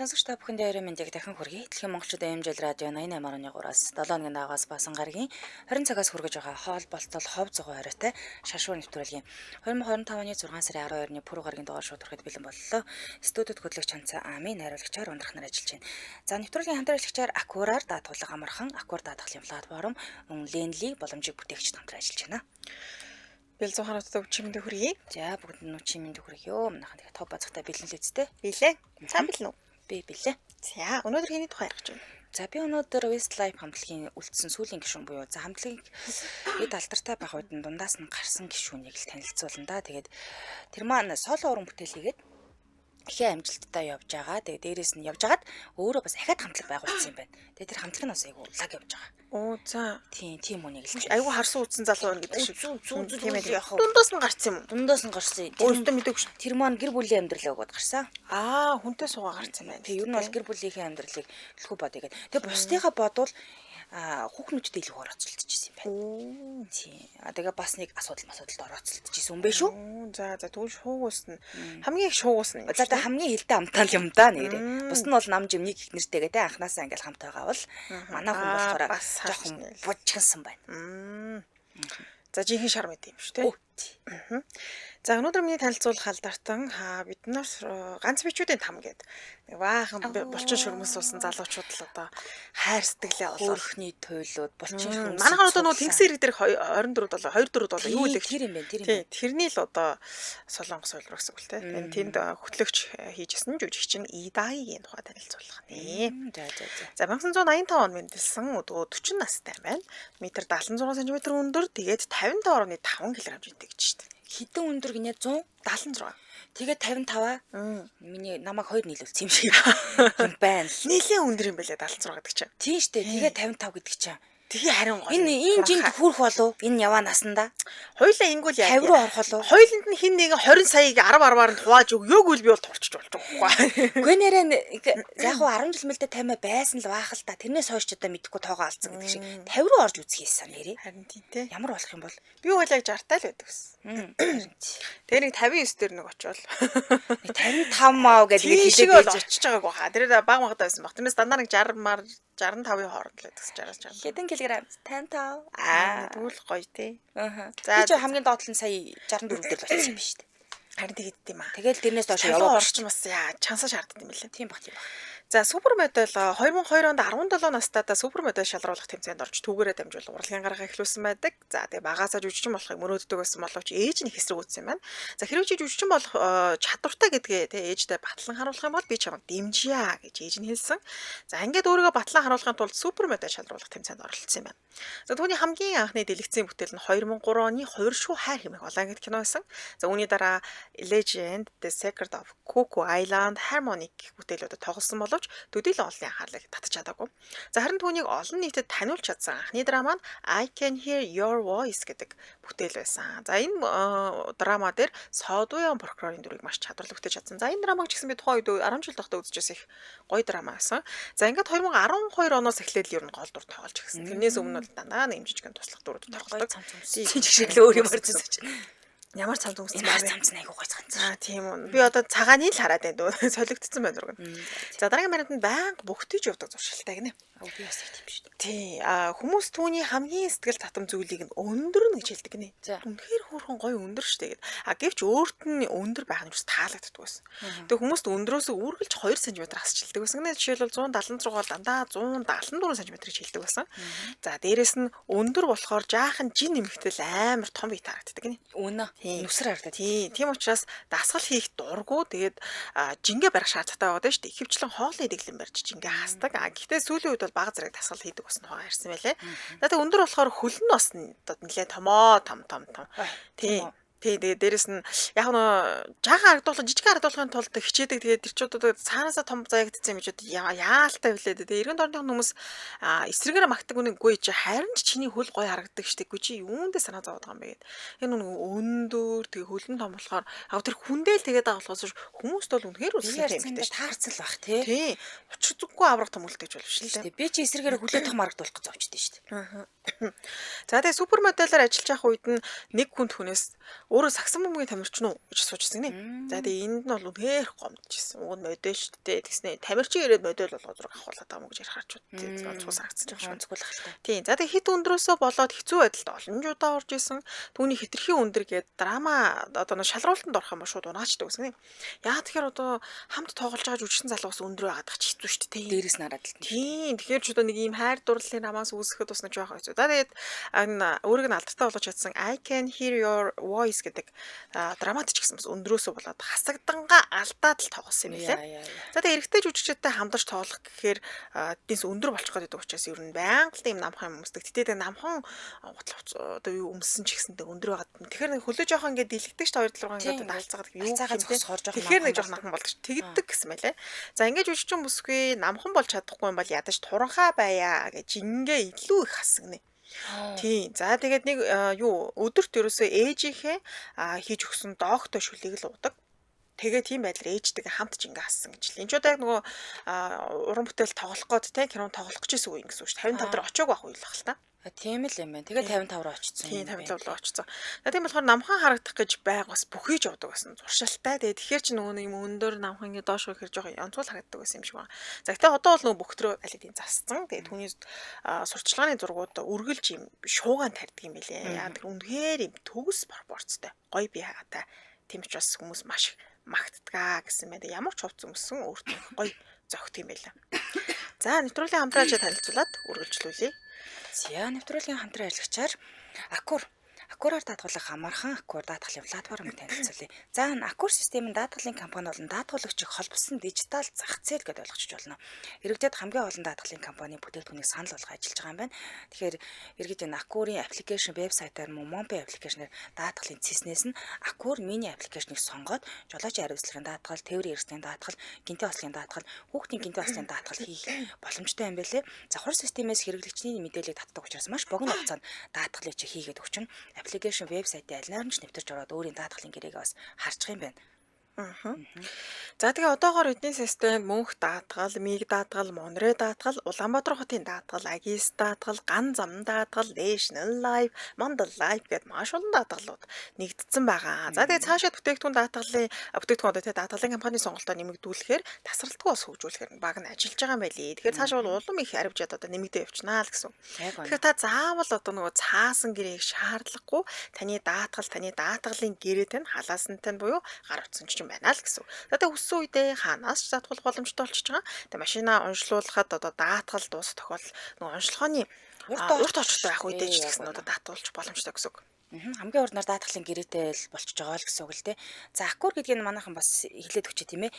Сонсогч та бүхэндээ орой мэндийг дахин хүргэе. Дэлхийн монголчууд АМЖ радио 88.3-аас 7 өдрийн дагаас басан гарагийн 20 цагаас хүргэж байгаа хоол болтол хов зогоо оройтой шашуу нэвтрүүлгийн 2025 оны 6 сарын 12-ны пүрэв гарагийн дугаар шууд хүрэхэд бэлэн боллоо. Студид хөтлөгч Чанцаа Амийн найруулагчаар ундрах нар ажиллаж байна. За нэвтрүүлгийн хамтрагчаар Акураар даатгуулга амархан Акур даатгалын платформ Ленли боломжийг бүтээгч хамтран ажиллаж байна. Бэл 100 харааттай чимэндээ хүргэе. За бүгд нь чимэндээ хүргеё. Манайхан тэгээ топ бацгтай бэлэн л үсттэй. Билээ. Цаа бэлэн үү? Би билээ. За өнөөдөр хэний тухай ярих гэж байна? За би өнөөдөр Westlife хамтлагийн үлдсэн сүүлийн гишүүн буюу за хамтлагийг эд алдартай байх үед нь дундаас нь гарсан гишүүнийг л танилцуулна да. Тэгээд тэр маань соло уран бүтээл хийгээд ихээ амжилттай явж байгаа. Тэгээд дээрээс нь явж хагаад өөрөө бас ахаад хамтлаг байгуулсан юм байна. Тэгээд тэр хамтлаг нь бас айгу лаг явж байгаа. Оо за. Тийм үнийг л айгу харсан үтсэн залуу байна гэдэг шиг. Тийм ээ. Дундаас нь гарсан юм уу? Дундаас нь гарсан. Өөртөө мэдээгүй шүү. Тэр маань гэр бүлийн амьдралаа өгөөд гарсан. Хүнтэй суугаа гарсан байна. Тийм ер нь бол гэр бүлийнхээ амьдралыг төлхөө бод игээд. Тэгээд бусдынхаа бодвол хүүхнүүдэд илүү орооцолдчихсэн юм байна. Тийм. Тэгээ бас нэг асуудалд орооцолдчихсэн юм бэ шүү. За тэгвэл шуугуусна. Хамгийн их шуугуусна. За хамгийн хилтэй амтаал юм да нэрээ. Бус нь бол нам жимний их нэртэйгээ те анханасаа ингээл хамт байгаа бол манай хүн болохоор жоохон бужигсан байна. За жинхэнэ шар мэт юм шүү те. За өнөөдөр миний танилцуулах алдаартан бид нар ганц бичүүдийн там гээд баахан булчин шүрмэс уусан залуучууд л одоо хайр сэтгэлээ өөрхний туйлууд булчин шүрмэс манайхан одоо нөгөө тэнгис ирэг дээр 24 болоо 24 болоо юу л тэр юм бэ тэрний л одоо солонгос ойлроо гэсэн үг л те тэнд хөтлөгч хийжсэн жүжигчин Идаигийн тухай танилцуулах нэ. За 1985 он мэндэлсэн өдөө 40 настай байна. Метр 76 см өндөр тэгээд 55.5 кг жинтэй гэж штэ. Хитэн өндөр гинэ 176. Тэгээд 55 миний намайг 2 нийлүүлсэн юм шиг юм байна. Нийлээ өндөр юм байлаа 76 гэдэг чинь. Тийм штэ. Тэгээд 55 гэдэг чинь. Тэгээ харин гоё. Энэ жинд хүрх болов? Энэ яваа насанда. Хоёлаа ингүүл яа. 50 руу орох болов? Хоёуланд нь хин нэг 20 саяыг 10-10-аар нь хувааж өгөөгүй би бол турчиж болж байгаа байхгүй. Гүй нэрээ яг хуу 10 жил мэлдэ таймаа байсан л баах л та. Тэрнээс хойш ч одоо мэдхгүй тоогоо алдсан гэдэг шиг 50 руу орж үзчихсэн нэрээ. Харин тийм те. Ямар болох юм бол? Би бол яг 60 таа л байдаг гэсэн. Тэгээ нэг 59 дээр нэг очивол 55 маа гэдэг хэлээд бол очиж байгаагүй хаа. Тэр баг магадаа байсан баг. Тэрнээс дандаа нэг 65-ийн хооронд л байдаг 60-60. Хэдэн килограмм? 55. Тэгвэл гоё те. За чи хамгийн доотлол нь сая 64 дээр л очсон юм биш үү? Харин тэгээд юм аа. Тэгэл тэрнээс доош яваа орчин бас чансаа шаарддаг юм лээ. Тийм баг. За супер модель 2002 онд 17 настайдаа супер модель шалруулах тэмцээнд орж түүгээрээ дамжуул урлагийн гарагаа эхлүүлсэн байдаг. За тэгээ багаасаа жүжигчин болохыг мөрөөддөг байсан боловч ээж нь хэсрэг үүссэн юм байна. За хэрвээ чи жүжигчин болох чадвартай гэдгээ тэгээ ээждээ батлан харуулах юм бол би чамд дэмжийа гэж ээж нь хэлсэн. За ингээд өөрийгөө батлан харуулахын тулд супер модель шалруулах тэмцээнд оролцсон юм байна. За түүний хамгийн анхны дэлгэцийн бүтээл нь 2003 оны Хувиршгүй хайр хэмээх улаан гэд кино байсан. За үүний дараа Legend, The Secret of Coco Island, Harmonic гэх бүтээлүүдэд тоглосон боловч төдийлөн олонний анхаарлыг татаж чадаагүй. За харин түүнийг олон нийтэд таниулж чадсан анхны драма нь I Can Hear Your Voice гэдэг бүтээл байсан. За энэ драма дээр Содуян прокурорын дүрийг маш чадварлаг бүтээж чадсан. За энэ драмаг ч гэсэн би тухайн үед 10 жил тахтаа үзчихсэн их гоё драма байсан. За ингээд 2012 оноос эхлээд л ер нь гол дур тоглож гисэн. Тэрнээс өмнө бол дандаа нэмжижгэн туслах дүрүүд тоглодог. Жижиг л өөр юм харчихсан чинь. Ямар цамц өмссөн баа. Цамц айгуу гой цамц. Тийм үү. Би одоо цагааны л хараад байна. Солигдсон байна зураг. За дараагийн баримтанд байнга бүгтэж явдаг зуршилтай гинэ. Би бас тийм шүү дээ. Тий. Хүмүүс түүний хамгийн сэтгэл татам зүйлийг нь өндөр нь гэж хэлдэг гинэ. Үнэхээр хөөрхөн гоё өндөр штэ гэд. Гэвч өөрт нь өндөр байх нь бас таалагддаг байсан. Тэгээ хүмүүст өндрөөс үргэлж 2 см асчилдаг байсан. Гэвч жишээлбэл 176 дандаа 174 см-ийг хэлдэг байсан. За дээрэс нь өндөр болохоор жаахан жин нэмэгтэл амар том бие тарагддаг гинэ. Үнэ. Нүсэр харагдаад. Тийм учраас дасгал хийх дурггүй тэгээд жингээ барих шаардлагатай байгаа даа шүү дээ. Ихэвчлэн хоолны дэглэм барьж жингээ хасдаг. Гэхдээ сүүлийн үед бол бага зэрэг дасгал хийдэг болсон хоо ярьсан байлээ. За тэгээд өндөр болохоор хөл нь бас нэлээд томоо том. Тийм. Тэгээ дээрэс нь яг нь жаахан харагдуулах жижиг харагдуулахын тулд хичээдэг. Тэгээ тэр ч одоо цаанаасаа том заягдсан юм чи яалтай билээ. Тэгээ эргэн тойрны хүмүүс эсрэгээр магтдаг үнэгүй чи харин ч чиний хөл гоё харагддаг штеп. Гү чи юундээ санаа зовоод байгаа юм бэ гэд. Энэ өндөр тэгээ хөлн том болохоор тэр хүндэл тэгээд байгаа болохоос хүмүүст бол үнэхээр үсэлтэй юм гэдэг таарцал бах тий. Учир зүггүй аврах том үлдээж болж шүү дээ. Би чи эсрэгээр хөлөө том харагдуулах гэж зовчдээ штеп. За тэгээ супермодельээр ажиллаж байх үед нь нэг хүн хүнээс өөрөө сагсан бөмбөгийн тамирчин уу гэж асуужсэн гинэ. За тэгээ энд нь бол үнэхээр гомдчихсэн. Уг нь модель шүү дээ. Тэгснэ тамирчин ирээд модель болгоод зураг авахуулаад байгаа юм гэж ярих харж байна. Цус харагдсан юм шиг онцгой л хальтай. Тийм. За тэгээ хит өндрөөсөө болоод хэцүү байдалд олон жудаа орж исэн. Түүний хитрхийн өндөр гээд драма одоо нэг шалралтанд орох юм ба шууд унаачдаг гэсэн юм. Яа тэгэхээр одоо хамт тоглож байгаа жүжигчин залуус өндрөө гадах ч хэцүү шүү дээ. Дээрээс нь хараад л. Тийм. Тэгэхээр ч одоо нэг ийм хайр дурлалын намаас үүсгэхэд бас нэг жоох хэцүү. За тэгээд өөрийг нь алдартай болгож чадсан I Can Hear Your Voice гэдэг драмат ч гэсэн бас өндрөөсөө болоод хасагдангаа алдаад л тоглосон юм билээ. За тэгээд эрэгтэй жүжигчтэй хамдарч тоглох гэхээр эднээс өндөр болчих гээд байдаг учраас ер нь байнга л тийм намхан өмсдөг. Тэгтээ намхан одоо юу өмссөн ч гэсэнтэй өндөр байгаад. Тэгэхээр нэг хөлөө жоох ингээд дэлгдэг ш 2-6 ингээд даалцаагаад юу тэгэхээр нэг жоох намхан болдог ш. Тэгдэг гэсэн мэлээ. За ингээд жүжигчин бүсгүй намхан болж чадахгүй юм бол ядаж туранхаа байя гэж ингээ илүү их хасагнэ. Тийм. За тэгээд нэг өдөрт ерөөсөө ээжийнхээ хийж өгсөн доогтой шүлийг л уудаг. Тэгээ тийм байдлаар ээжтэйгээ хамт ч ингээ хассан гэж л. Энд ч удаа яг нөгөө уран бүтээл тоглох гээд те кино тоглох гэжсэн үе гэсэн үг шүү дээ. 55 дээр очиог байх үе л баг л та. Тийм л юм байна. Тэгээ 55 руу очсон. Тийм 55 руу очсон. Тийм болохоор намхан харагдах гэж байг бас бүхийж явдаг байсан. Зуршилтай. Тэгээ тэгэхээр ч нөгөө юм өндөр намхан ингээ доош гэхэр жоохон янзуул харагддаг байсан юм шиг байна. За гэтээ одоо бол нөгөө бөхтрөө алидын засцсан. Тэгээ түүний сурчлагын зургууд үргэлж юм шуугаан тарьдаг юм билээ. Яа тэр үнэхээр юм төгс пропорцтой. Гоё бие хаатай. Тийм ч бас хүмүүс маш магтдгаа гэсэн мэт ямар ч хувц өмсөн өөртөө гоё зогт юм байлаа. За нэвтрүүлгийн хамтрааж танилцуулаад үргэлжлүүлье. За нэвтрүүлгийн хамтран ажиллагчаар Аккураар даатгалах амархан Аккур даатгалын платформыг танилцуулъя. За Аккур системийн даатгалын компани болон даатгалагчийг холбосон дижитал зах зээл гэдээ ойлгочих болно. Иргэдэд хамгийн олон даатгалын компани бүтээгдэхүүнийг санал болгох ажиллаж байгаа юм байна. Тэгэхээр иргэд энэ Аккурын аппликейшн вебсайтаар Mompi аппликейшнээр даатгалын цэснээс нь Аккур мини аппликейшнийг сонгоод жолоочийн хариуцлагын даатгал, тээврийн эрсдлийн даатгал, гинтийн ослын даатгал, хүүхдийн гинтийн ослын даатгал хийх боломжтой юм байлээ. За хор системээс хэрэглэгчний мэдээлэл татдаг учраас маш богино хугацаанд даатгалыг хийгээд өгч аппликейшн вебсайтын аль наар нь ч нэвтэрч ороод өөрийн даатгалын гэрээг бас харчих юм байна. За тэгээ одоогоор эдний систем мөнх даатгал, миг даатгал, Монрэ даатгал, Улаанбаатар хотын даатгал, Агис даатгал, Ган зам даатгал, National Life, Mandal Life гэдэг маш олон даатгалууд нэгдсэн байгаа. За тэгээ цаашаа бүтээгдэхүүн одоо тэгээ даатгалын компани сонголтоо нэмэгдүүлэхээр тасралтгүй бас хөгжүүлэхээр баг нь ажиллаж байгаа юм байли. Тэгэхээр цаашаа бол улам их арвжаад одоо нэмэгдээ явчихнаа л гэсэн. Тэгэхээр та заавал одоо нөгөө цаасан гэрээг шаардлагагүй таны даатгалын гэрээтэй нь халаасантай нь буюу гар утсан ч юм байна л гэсэн. Тэгээд өссөн үедээ хаанаас ч даатгах боломжтой болчихж байгаа. Тэгээд машинаа уншлуулахад одоо даатгал дуусах тохиолдол нөгөө уншлагын урт очтой байх үедээ ч гэсэн одоо даатгуулж боломжтой гэсэн үг. Хамгийн урднаар даатгалын гэрээтэй л болчихж байгаа л гэсэн үг л дээ. За Аккур гэдгийг манайхан бас хэлээд өгчээ тийм ээ.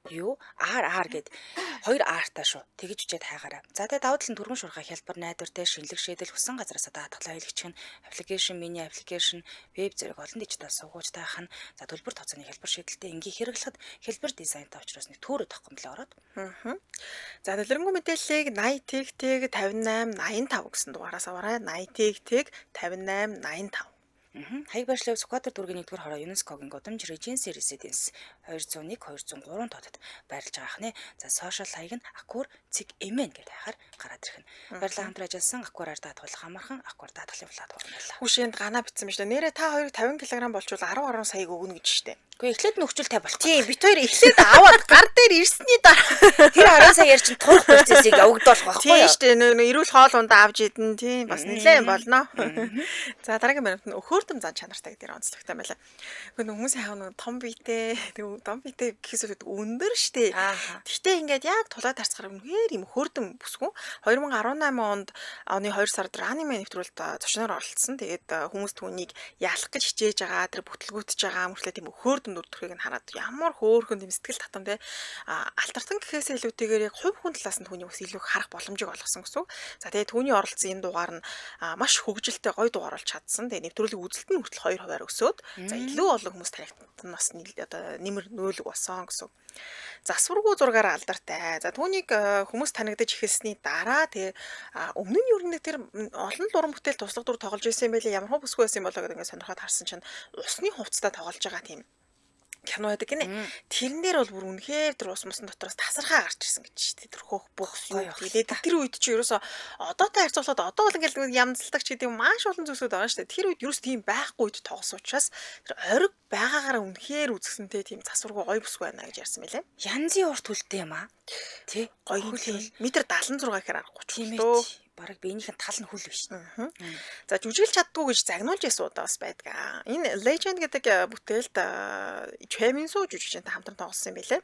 ACURR гэд 2 R-тай шүү. Тэгэж үчээд хайгаараа. За тэгээ давуу талын түргэн шуурхай хялбар найдвартай шинэлэг шийдэл хүссэн газараас даатгалаа хийлгэх нь аппликейшн, мини аппликейшн, веб зэрэг олон дижитал сувгуучтай хань. За төлбөр тооцооны хялбар шийдэлтэй энгийн хэрэглэхэд хялбар дизайнтай учраас нэг төөрөө тахгүй мөлий ороод. За дэлгэрэнгүй мэдээллийг 80 58 85 гэсэн дугаараас аваарай. 80 58 85. Хаяг байршлыг Сүхбаатар дүүргийн 1-р хороо ЮНЕСКОгийн годамж Regency Residence 201 203 хотод байрлаж байгаа хнэ. За сошиал хаяг нь Аккур цэг эмэн гэдэг хайхаар гараад ирэх нь. Баярлалаа хамтран ажилласан Аккураар даатгуулах амархан Аккур даатгалын платформ байлаа. Хүшээнд ганаа битсэн байж нэрээ та хоёрыг 50 кг болчвол 10 саяг өгнө гэж штэ. Гэхдээ эхлээд нөхчөл тай болох. Тийм бит хоёр эхлээд аваад гар дээр ирсний дараа тэр 10 саяар чинь турах процессыг өгдөлөх байхгүй юу? Тийм штэ нөө эрүүл хоол ундаа авч идэн тийм бас нэлээд болно. За дараагийн баримт нь өхөөрдөм зан чанартай гэдэг онцлогтой байлаа. Гэхдээ хүмүүсийн хав нэг том биетэй том биетэй гэхээс өндөр штэ. Гэхдээ ингээд яг тулаад харцгаар үнэхээр юм хөөрдөм бүсгүй 2018 оны 2 сард аниме нэвтрүүлэлт зочноор оролцсон. Тэгээд хүмүүс түүнийг яалах гэж хичээж байгаа тэр бүтлгүүтж байгаа мөртлөө тийм хөөрдөм нүдтхийг нь хараад ямар хөөрхөн тийм сэтгэл татам те алтартан гэхээс илүүтэйгээр яг хувь хүн талаас нь түүний бас илүү харах боломжийг олгосон гэсэн. За тэгээд түүний оролцсон энэ дугаар нь маш хөгжилтэй гоё дугаар болж чадсан. Тэгээд нэвтрүүлгийн үзэлт нь хүртэл 2% өсөөд за илүү олон хүмүүс танигдсан бас одоо нэмэр нөөлөг болсон гэсэн. Засваргүй зургаараа алдартай. За түүнийг хүмүүс танигдаж эхэлсний дараа тэгээ өмнө нь юу нэг тэр олон уран бүтээл туслах дүр тоглож байсан юм байлээ. Ямар хөө бүсгүй байсан юм болоо гэдэг ингээд сонирхоод харсан чинь усны хувцастай тоглож байгаа тийм кино байдаг гинэ. Тэрэн дээр бол бүр үнэхээр тэр ус мусан дотроос тасархаа гарч ирсэн гэж чинь тэр хөөх бөхс юу. Тэгээд тэр үед чи ерөөсө одоотой харьцуулахад одоо бол ингээл янзлдаг ч гэдэг маш олон зүйлсүүд байгаа шүү дээ. Тэр үед ерөөс тийм байхгүй үед тоглосон учраас тэр ориг байгаагаараа үнэхээр үзэсэнтэй тийм засваргүй гоё бүсгүй байна гэж ярьсан мэлээ. Янзын урт хүлтэй юм аа. Тэ Гоё хөл метр 76 гэхээр аргагүй ч тийм лөө. ээ. Бараг биенийхэн тал нь хүл биш. За жүжиглж чаддгүй гэж загнуулж ясуу удаас байдаг. Энэ Legend гэдэг бүтээлд Choi-Min-soo жүжигчтэй хамтран тоглосон юм байлээ.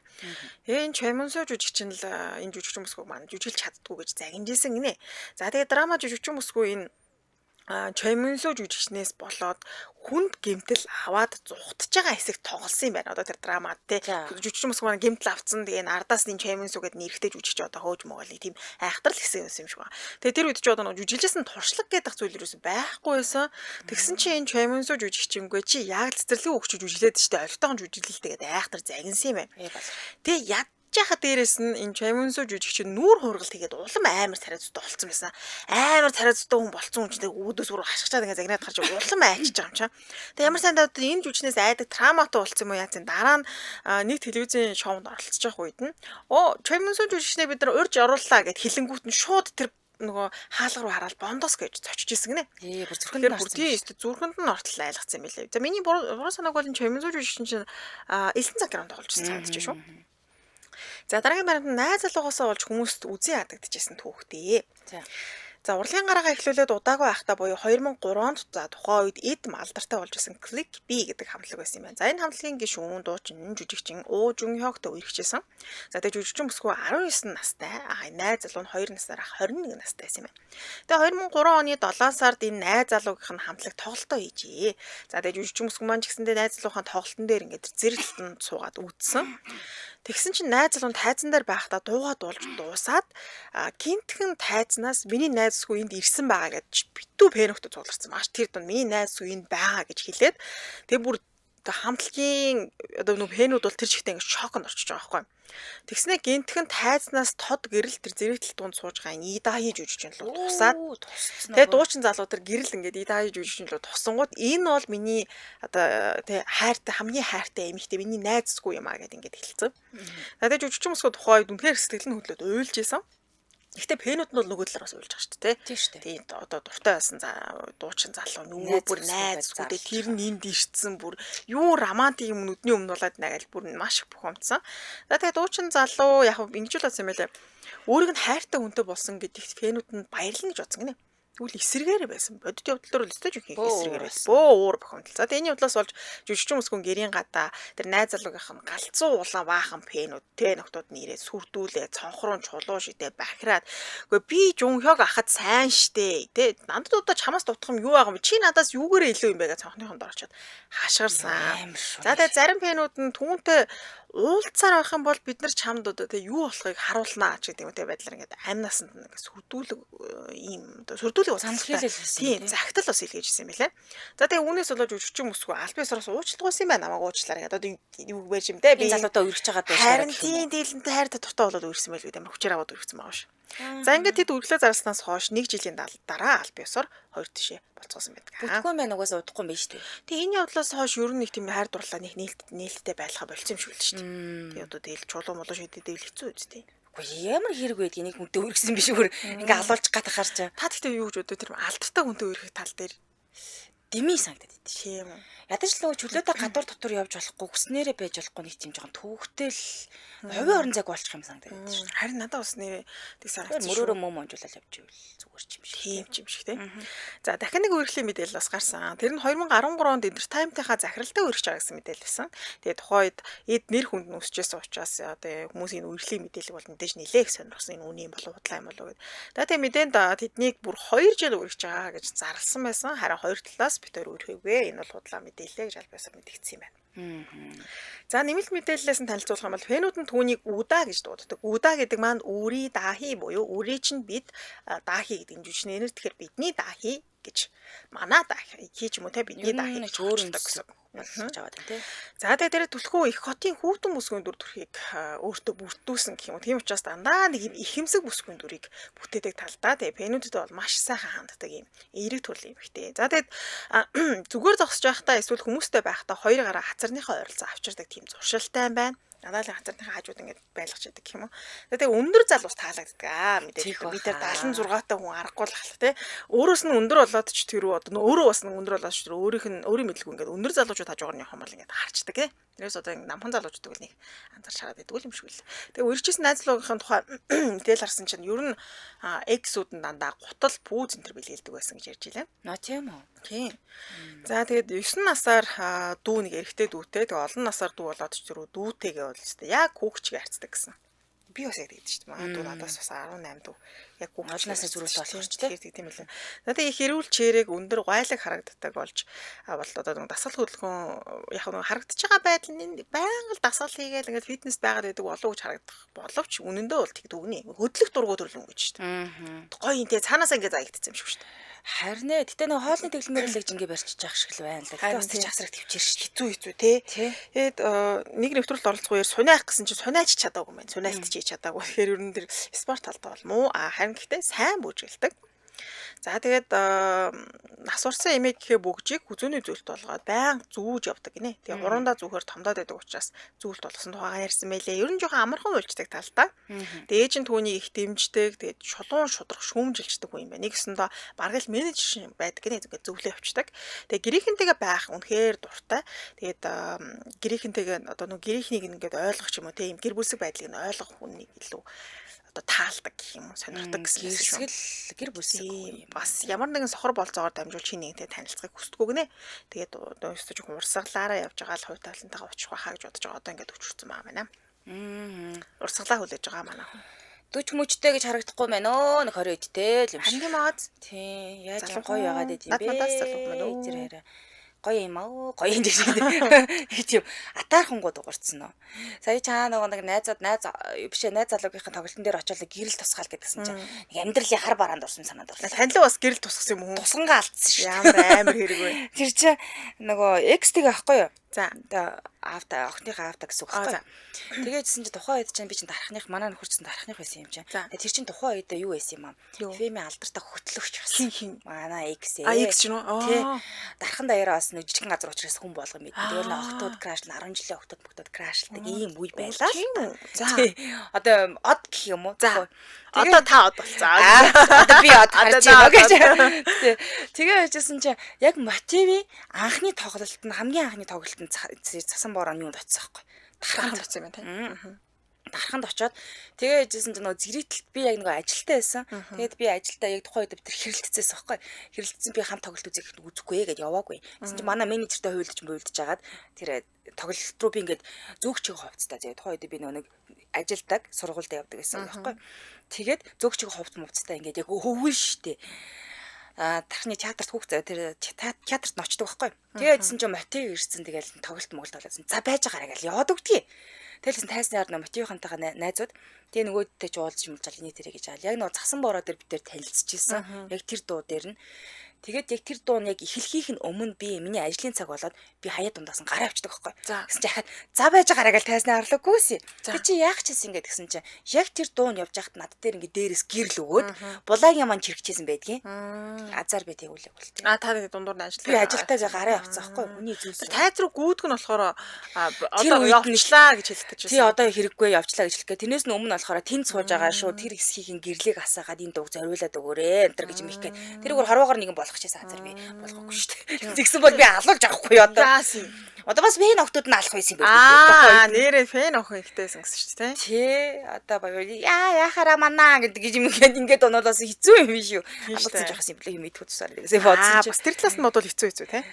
Тэгээ энэ Choi-Min-soo жүжигчин л энэ жүжигчин бүсгүй маань жүжиглж чаддгүй гэж загинжсэн гинэ. За тэгээ драма жүжигчин бүсгүй энэ Choi-Min-soo жүжигчнээс болоод хүнд гэмтэл аваад зугтж байгаа хэсэг тоглосон юм байна. Одоо тэр драмад те жүжигчин бүсгүй маань гэмтэл авцсан. Тэгээ ардаас энэ Choi-Min-soo гэдэг нэрхтэй жүжигч одоо хөөж моголыг тийм айхтрал хэсэг юм шиг байна. Тэгээ тэр үед ч одоо жүжиглэжсэн туршлага гэдэг зүйл юусэн байхгүй байсан. Тэгсэн чинь энэ Choi-Min-soo жүжигчингүй чи яг л цэцэрлэгийн өгч жүжиглээд штэ олигтойгон жүжиглэлтэйгээд айхтар загинсан юм байна. Тэгээ яа дээрээс нь энэ Choi-Min-soo жүжигч нүүр хургалт хийгээд улам амар царайцтай болцсон байсан. Амар царайцтай хүн болцсон хүн ч үүдээс бүр хашгичаад ингээ загнаад гарч улам айчиж байгаа юм чам. Тэгээ ямар сайн даа энэ жүжигчнээс айдаг травматай болцсон юм уу яа зэн дараа нь нэг телевизийн шоунд оролцож явах үед нь Choi-Min-soo жүжигчнээ бид нар урьж орууллаа гэд хэлэнгүүт нь шууд тэр нөгөө хаалга руу хараад бондос гэж зочиж исэн гинэ. Бүр зүрхэнд зүрхэнд нь ортол айлгцсан юм билээ. За миний буруу санааг бол Choi-Min-soo жүжигчин чинь элсэн цаг гэранд тоглож санагдаж шүү. За дараагийн баримт найз залуугаасаа болж хүмүүст үзэн ядагдчихсэн түүхтэй. За урлагийн гараагаа эхлүүлээд удаагүй байхдаа буюу 2003 онд за тухайн үед эд малдартай болж исэн Click B гэдэг хамтлаг байсан юм байна. За энэ хамтлагийн гишүүн дуучин жүжигчин Оо Жунхёгтой үерхжсэн. За тэгээ жүжигчин бүсгүй 19 настай, найз залуу нь 2 насаар 21 настай байсан юм байна. Тэгээ 2003 оны 7 сард энэ найз залуугийн хамтлаг тоглолтоо хийжээ. За тэгээ жүжигчин бүсгүй маань ч гэсэндээ найз залуугийн тоглолтын дээр ингээд зэрэглэлтэнд суугаад үзсэн. Тэгсэн чинь найз залуу тайзан дээр байхдаа дуугаад болж дуусаад гинтхэн тайзнаас миний найзсгүй энд ирсэн байгаа гэж битүү пэнөхтө цугларсан. Маш тэр дунд миний найзсгүй энд байгаа гэж хэлээд тэг бүр хамтлагийн одоо нөх пэнүүд бол тэр чигтээ ингэ шоконд орчиж байгаа байхгүй. Тэгснэ гинтхэн тайзнаас тод гэрэл тэр зэрэгтэл дунд сууж байгаа энэ Идаhi жүжигчин лөө тусаад тэгээ дуучин залуу тэр гэрэл ингээд Идаhi жүжигчин лөө тусангууд энэ бол миний одоо тэг хайртай хамгийн хайртай эмэгтэй миний найзсгүй юм аа гэд ингээд хэлсэн. Тэгээ жүжигчин мөсгөө тухайд үнэхээр сэтгэл нь хөдлөөд уйлж исэн. Гэхдээ пэнүүд нь бол нөгөө талаараас уйлж байгаа шүү дээ. Тийм шүү дээ. Тийм одоо дуртай байсан дуучин залуу нөгөө бүр найзгүй тэр нь энд ирсэн бүр юу романтик юм нүдний өмнө болоод нагаал бүр маш их бухимдсан. За тэгээ дуучин залуу яг ингэж л болсон юм байлаа. Өөрийг нь хайртай хүнтэй болсон гэдэгт пэнүүд нь баярлна гэж бодсон гинэ. Тэгвэл эсэргээр байсан. Бодит явдлаар л өстэй жинхэнэ эсэргээр байсан. Бөө уур бохомдол. За тэгээ энэ явдлаас болж жүжигчин мөсгөн гэрийн гадаа тэр найз залуугийнх нь галзуу улаан баахан пэнүүд тэ нөхдүүд нь ирээд сүрдүүлээ, цонхрон чулуу шидэ бахираад. Үгүй би Жунхёг ахад сайн штэ. Тэ надад удаа чамаас дутах юм юу байгаа юм. Чи надаас юугээрээ илүү юм бэ гэж цонхныхонд орчоод хашгирсан. За тэгээ зарим пэнүүд нь түүнтэй уулзсаар байх юм бол бид нар чамд одоо тэг юу болохыг харуулнаа ч гэдэг юм те байдлаар ингээд амнаас нь ингээд сүрдүүлэг ийм одоо сүрдүүлэг санхилэл хийсэн. Тийм загтал бас илгээж ирсэн байлаа. За тэгээ үүнээс болоод жүжигчин мөсгөө аль биесроос уучлалт юм байна намайг уучлаарай гэдэг одоо юу байж юм те би залуудаа үргэж байгаа даа. Харин тийм дийлэнтэй хайртай дуртай болоод үргэсэн байл гэдэг амар хүчээр аваад үргэсэн байгаа ш. За ингээд тэд үргэлээ зарснаас хойш 1 жилийн дараа аль биесор хоёр тишээ болцоосон байдаг. Бүдгүй мэн угаасаа удахгүй юм байна шүү дээ. Тэгээ энэ явдлаас хойш ер нь нэг тийм хайр дурлалаа нэг нээлттэй байлгаа болцсон юм шиг л шүү дээ. Тэгээ одоо тэгэл чулуу молоо шидэд дэвэл хэцүү үстэй. Үгүй ямар хэрэг байд энийг хүнтэй үргэсэн биш өөр ингээ алуулж гат харч. Та тэгтээ юу гэж бодоо тэр алдартай хүнтэй үргэх тал дээр дими санагдаад идэв. Тийм үү. Ядаж л нөгөө чөлөөтэй гадуур дотор явж болохгүй хүснээрээ байж болохгүй нэг тийм жоохон төвөгтэй л хувийн орон зайг болчих юм санагдаад идэв шүү. Харин надад бас нэрээ тэг санагдчих. Мөрөөрөө мөм онжуулаад явж ивэл зүгээр ч юм шиг. Тийм ч юм шиг тийм. За дахин нэг үргэлжлэлийн мэдээлэл бас гарсан. Тэр нь 2013 онд Entertainment-ийнхаа захиралтай үргэж байгаа гэсэн мэдээлэл байсан. Тэгээ тухайд эд нэр хүнд нь өсчихсэн учраас одоо хүмүүсийн үргэлжлэлийн мэдээлэл бол мэдээж нэлээх сонирхсан энэ үний болов худлаа юм болов гэд. Тэгээ мэдээнд тэднийг бүр 2 жил үргэж байгаа гэж зарласан байсан. Харин хоёр талаас бид хоёр үргэвэ. Энэ бол худлаа мэдээлэл гэж аль биесээр мэдгдсэн юм байна. За нэмэлт мэдээллээс нь танилцуулах юм бол фэнүүд нь түүнийг Уда гэж дууддаг. Уда гэдэг маань Үри Дахи буюу Үри чинь бид Дахи гэдэг жүжигчнэр тэгэхээр бидний Дахи гэж манай Дахи хийж юм уу те бидний Дахи гэж өөрөндөө гэсэн. болгож аваад байна тий. За тэгээд дээрээ түлхүү их хотын хүүтэн бүсгүйн дүр төрхийг өөртөө бүрдүүлсэн гэх юм. Тийм учраас дандаа нэг юм ихэмсэг бүсгүйн дүрийг бүтээдэг талдаа тэгээд пенүүдэд бол маш сайхан ханддаг юм эерэг төрлийн эмэгтэй. За тэгээд зүгээр зогсож байхдаа эсвэл хүмүүстэй байхдаа хоёр гараа хацарныхаа ойролцоо авчирдаг тийм зуршилтай юм байна. Надад хацарныхаа хажууд ингэж байлгаж яадаг юм уу. Тэгээд өндөр залуус таалагддаг. Мэдээж бид нар 76 та хүн аргагүй л хальт те. Өөрөөс нь өндөр болоод ч тэр одоо өөрөө бас нэг өндөр болоод ч тэр өөрийн мэдлгүй ингээд өндөр залуучууд хажуугаар нь явах юм бол ингээд харчдаг те. Тэрээс одоо ингэ намхан залуучдаг л нэг анзаарч хараад байдаг юм шиг л. Тэгээд үржижсэн найзлуугийнхын тухай мэдээлэл харсан чинь ер нь X-үүд нь дандаа гутал пүүз энэ төр бэлгэлдэг байсан гэж ярьж илээ. Наа тийм үү. Тийм. За тэгээд 9 насаар дүү нэг эрэгтэй дүүтэй тэгээд олон насаар дүү болоод ч тэр дүүтэйгээ бол өстэй яг хүүхчгээ харцдаг гэсэн. Би бас яг тэгдэж шүү дээ. Манай дүү надаас бас 18 дүү. Яг хүүхчнээс зөрүүтэй болох ч тийм ээ. Надад их эрүүл чирэг өндөр гуайлаг харагддаг болж бол одоо нэг дасгал хөдөлгөөн яг нэг харагдаж байгаа байдал нь байнга дасгал хийгээл ингээд фитнес байгаад байдаг болов гэж харагдах боловч үнэндээ бол тэгдэг үгний хөдлөх дургуй төрлөн гэж шүү дээ. Гоё юм те цаанаасаа ингээд заягдсан юм шиг шүү дээ. Харин ээ гэтээ нэг хоолны дэглэмээр л ингээ барьчих жаах шиг л байна л. Гэтээ бас тийч асраг төвчээр шүү. Хэцүү тий. Тэгээд нэг нэвтрүүлэлт оролцохоор суниах гэсэн чинь суниач чадаагүй юм байна. Суниалт хийж чадаагүй. Тэгэхээр ер нь тэр спорт талдаа бол муу харин гэхдээ сайн бүжгэлдэг. За тэгээд асуурсан эмээ гэхээ бүгжийг хүзүүний зүйлт болгоод байнга зүүж явдаг гинэ. Тэгээ хуруундаа зүүхээр томдоод байдаг учраас зүүлт болгосон тухайгаа ярьсан байлээ. Ер нь жоохон амархан уйлждаг талтай. Тэгээ ээжин түүнийг их дэмждэг. Тэгээд шулуун шудрах шүүмжилждэг хүн юм байна. Нэгсэндээ бараг л менежер байдаг гинэ. Ингээд зөвлөө явчихдаг. Тэгээ гэрийнхэнтэйгээ байх үнэхээр дуртай. Тэгээд гэрийнхэнтэйгээ одоо нэг гэрийнхнийг ингээд ойлгох юм уу тийм гэр бүлсэг байдлыг нь ойлгох хүнийг илүү таалдаг гэх юм уу сонирхдаг гэсэн үг шүү. Гэр бүлсэг юм. Бас ямар нэгэн сохор болцоогоор дамжуул чи нэгтэй танилцахыг хүсдэггүй гинэ. Тэгээд одоо өстөж жоохон урсгалаараа явж байгаа л хувь талантайгаа очих байхаа гэж бодож байгаа. Одоо ингээд өчөрцөн байгаа байна. Урсгалаа хүлээж байгаа манай хүн. Дүч мөчтэй гэж харагдахгүй байна өө нэг 20 эдтэй л юм шиг. Хангийн маад. Тий, яаж гоё яагаад байд юм бэ? Надаас залуу байна уу? Тэр хараа. Гоё юм аа. Гоё юм шиг. Тийм атаархангууд дуурцсан нөө. Сая чаа нэг найз залуугийнхын тоглолтын дээр очиод гэрэл тусгаал гэдгсэн чинь нэг амьдралын хар бараанд орсон санаад орлоо. Танилаа бас гэрэл тусгасан юм уу? Тусгангаа алдсан шүү. Ямар амар хэрэг вэ? Тэр чинь нөгөө X-тэй байхгүй юу? За. Охиныхаа аавта гэсэн үг байхгүй. Тэгээдсэн чинь тухайн үед чинь би чинь дарахных манай нөхөрчсөн дарахных байсан юм чинь. Тэр чинь тухайн үед юу байсан юм аа? Фэми алдартай хөтлөгч байсан. Хин. Манай X. X ч нөө. Тий. Дархан даяараа бас нэг жижигэн газар учраас хүн болгоо мэд. Тэгэл октод крашлна 10 жилийн октод крашлдаг ийм үе байлаа. За. Одоо од гэх юм уу? За. Одоо та од болцоо. Одоо би од гарч байна гэж. Тэгээ яжсэн чинь яг мотиви анхны тоглолт нь хамгийн анхны тоглолт нь цасан бороо юунд очсон байхгүй. Дарханд очсон юм байна тий. Дарханд очоод тэгээ яжсэн чинь нөгөө зэрэгтэл би яг нөгөө ажилтаа байсан. Тэгээд би ажилтаа яг тухайн үед бид тэр хэрэлдэцээс байхгүй. Хэрэлдэсэн би хамт тоглолт үзэхгүй гэдээ яваагүй. Гэсэн чинь манай менежертэй хуйлдаж буйлдаж агаад тэр тоглолт руу би ингээд зөөгчийг ховцтой. Тэгээд тухайн үед би нөгөө нэг ажилдаг сургуульд явдаг гэсэн байхгүй. Тэгээд зөөгчийг ховц мовцтой ингээд яг өвгөн штэ. Тархны театрт хүүхд тэр театрт ночдог байхгүй. Тэгээдсэн чинь мотив ирсэн тэгэл тоглолт моголт болоодсэн. За байж байгаарай гэж яваад өгдгий. Тэгэлсэн тайсны ард мотивынхантайгаа найзууд тэгээ нөгөөдтэй ч уулзж юмжаал энэ тэрэ гэж аал. Яг нөгөө цасан бороо дээр бид тээр танилцчихсан. Яг тэр дуу дээр нь тэгээд яг тэр дуу нь яг эхлэхийнх нь өмнө би миний ажлын цаг болоод би хаяа дундаас нь гараа авчдаг байхгүй. Гэсэн чи хахад за байж байгаарай гэж тайсны арлуугүйс. Би чи яах чийсэн ингээд гэсэн чи яг тэр дуу нь явж байхад над дээр ингээд дээрээс гэрэл өгөөд булаагийн маань чирэгчээсэн байдгийн. Азар би тэгүүлээ болтой. Та дундуур нь ажилладаг. Би ажилтаа гараа авцсан байхгүй. Хүний зүйлс. Тайз руу гүйдэг нь болохоор одоо явчлаа гэж хэлэх гэж байна. Тий одоо хэрэггүй явчлаа гэж хэлэх гэ. Тэрнээс нь өмнө болохоор тэнд сууж байгаа шүү. Тэр хэсгийн гэрлийг асаагаад энэ дууг зориулаад өгөөрэй. Энтэр гэж мих гээд. Тэрүүгээр харуугаар нэгэн болох чийсэн азар би болохгүй шүү дээ. Тэгсэн бол би алуулж авахгүй одоо. Одоо бас фэн октод нь алах байсан юм байна. Нэрээ фэн охин ихтэйсэн гэсэн шүү дээ. Тий одоо баяр яхаараа манаа гэдэг юм ингээд оноолоос хэцүү юм шүү. Алуулсан жоохс юм блэ юм идэх тусаар гэсэн бодсон чи. Бас тэр талаас нь бодвол хэцүү тий.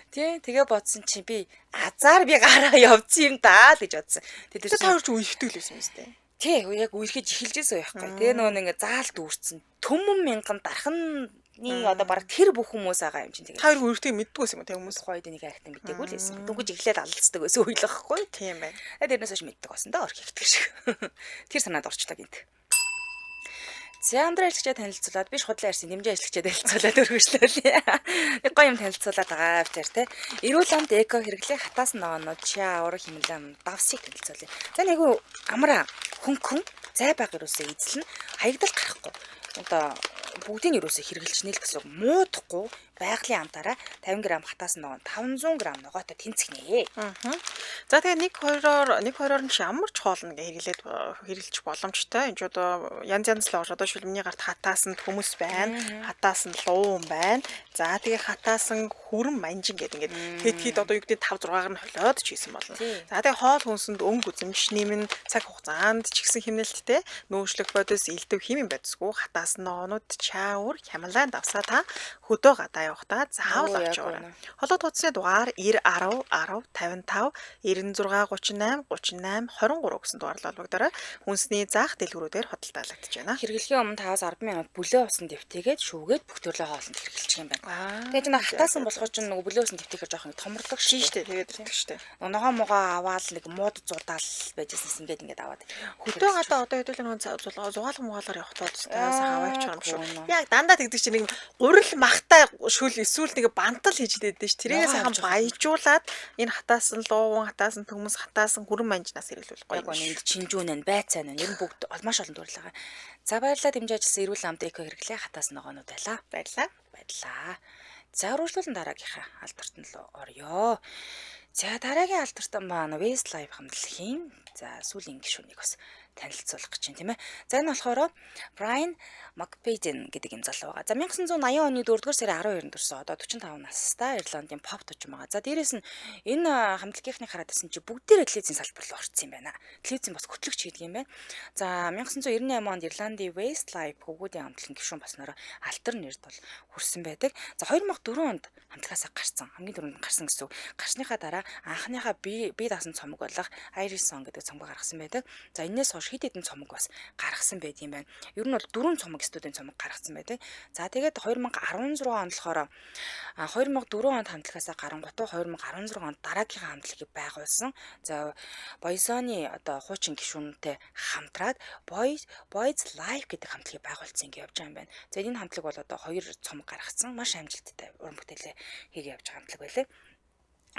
Тэгээ бодсон чи би азар би гараа явцсан юм даа гэж бодсон. Тэр тавирч үерхдэг л байсан юм зү. Тий яг үерхэж эхэлжсэн байхгүй. Тэгээ нөгөө нэг заалт үүрсэн. Төмөн мянган дархан одоо бараг тэр бүх хүмүүс байгаа юм чинь тэгээ. Хоёр үргэлжлэх мэддгүйс юм те хүмүүс хойд нэг айхтан мэдээгүй л байсан. Дүнгэж эхлээд алалцдаг байсан ойлгохгүй. Тийм байна. Тэрнээс хойш мэддэг болсон да орх ихтгэж шиг. Тэр санаад орчлоо гинт. За амдраа ажиллагчаа танилцуулаад биш худлаа ярьсан нэмжээ ажиллагчаа танилцуулаад өргөжлөлээ. Нэг гоё юм танилцуулаад байгаа битэр те. Эрүүл амт эко хэрэглээ хатаас ногоонууд чаа ураг химлэм давсыг танилцуулъя. За нэг амраа хөнгөн зай баг юусоо эзлэн хаягдал гарахгүй. Одоо бүгдийг юусоо хэрэгжилж нээл гэсэн муудахгүй байгалийн амтаараа 50 г хатаас ногоон 500 г ногоотой тэнцгнэ. За тэгээ 1-2-оор нь ямар ч хоолно гэ хэрэглэж боломжтой. Энд ч одоо янз л одоо шил миний гарт хатаас нь хүмүүс байна, хатаас нь луун байна. За тэгээ хатаас нь хүрэн манжин гэдэг ингээд хэд одоо юу гэдэг 5-6-аар нь холиод ч хийсэн болно. За тэгээ хоол хүнсэнд өнгө үзэмж нэмэн цаг хугацаанд ч ихсэн хэмнэлттэй нөөшлөх бодис элдв химийн бодисгүй хатаас нь ногоонууд чаавар хямлаан давсаа та хөдөө гадаа явахдаа заавал авч яваарай. Холоод утасны дугаар 90 10 10 55 96 38 38 23 гэсэн дугаарлал холбогдорой. Хүнсний заах дэлгүүрүүдээр худалдаалагдаж байна. Хэрэглэхийн өмнө 5-10 минут бүлээн усан дэвтээгээд шүүгээд бүх төрлийн хоолнд хэрэглэж юм байна. Тэгээд нэг хатаасан болохоор ч нэг бүлээн усан дэвтээхээр жоохон томрлог шүү дээ. Тэгээд ирдэг шүү дээ. Ногоо могоо аваад нэг мууд зудаал байжсэн ингээд аваад. Хөдөө гадаа одоо хэдүүлэн зугаалга мугаалаар явахдаа сайхан аваа явчих юм шүү. Яг дандаа тэгдэг чинь нэг гурил махтай шүл эсвэл нэг бантал хийж дээдэж ш. Тэрийг сайхан баяжуулаад энэ хатаасан луун хатаасан төмөс хатаасан хүрэн манжнаас хэрэглүүл гоё. Яг энэ чинжүүнэн байцаа нь ер нь бүгд маш олон төрлийн. За баярлалаа дэмжиж ажилласан эрүүл амт эко хэрэглээ хатаас ногоонууд байлаа. Баярлалаа. За үргэлжлүүлэн дараагийнхаа алдарт нь л орё. За дараагийн алдарт маань Westlife хамтлагийн за сүүлийн гишүүнийг бас танилцуулах гэж байна тийм ээ. За энэ болохоор Brian McFadden гэдэг юм залуу байгаа. За 1980 оны 4-р сарын 12-нд төрсэн. Одоо 45 настай Ирландын pop тожим байгаа. За дээрэс нь энэ хамтлагийнхны хараад байсан чи бүгдээрээ телевизийн салбар руу орсон юм байна. Телевизэн бас хөтлөгч хийдэг юм байна. За 1998 онд Ирландын Westlife хөвгүүдийн хамтлагийн гишүүн болсноор алтар нэрд бол хүрсэн байдаг. За 2004 онд хамтлагаас гарсан. Хамгийн түрүүнд гарсан гэсэн үг. Гарсныхаа дараа анхныхаа бие даасан цомог болох Irish Song гэдэг цомог гаргасан байдаг. За энэс хит хэдэн цомог бас гаргасан байт юм байна. Ер нь бол 4 цомог студийн цомог гаргасан байдаг. За тэгээд 2016 онд болохоор 2004 онд хамтлагаасаа гарангуутаа 2016 онд дараагийнхаа хамтлагийг байгуулсан. За Boyzone одоо хуучин гишүүнтэй хамтраад Boys Life гэдэг хамтлагийг байгуулсан ингэ явж байгаа юм байна. За энэ хамтлаг бол одоо 2 цомог гаргасан. Маш амжилттай уран бүтээлээ хийгээ явж байгаа хамтлаг байлаа.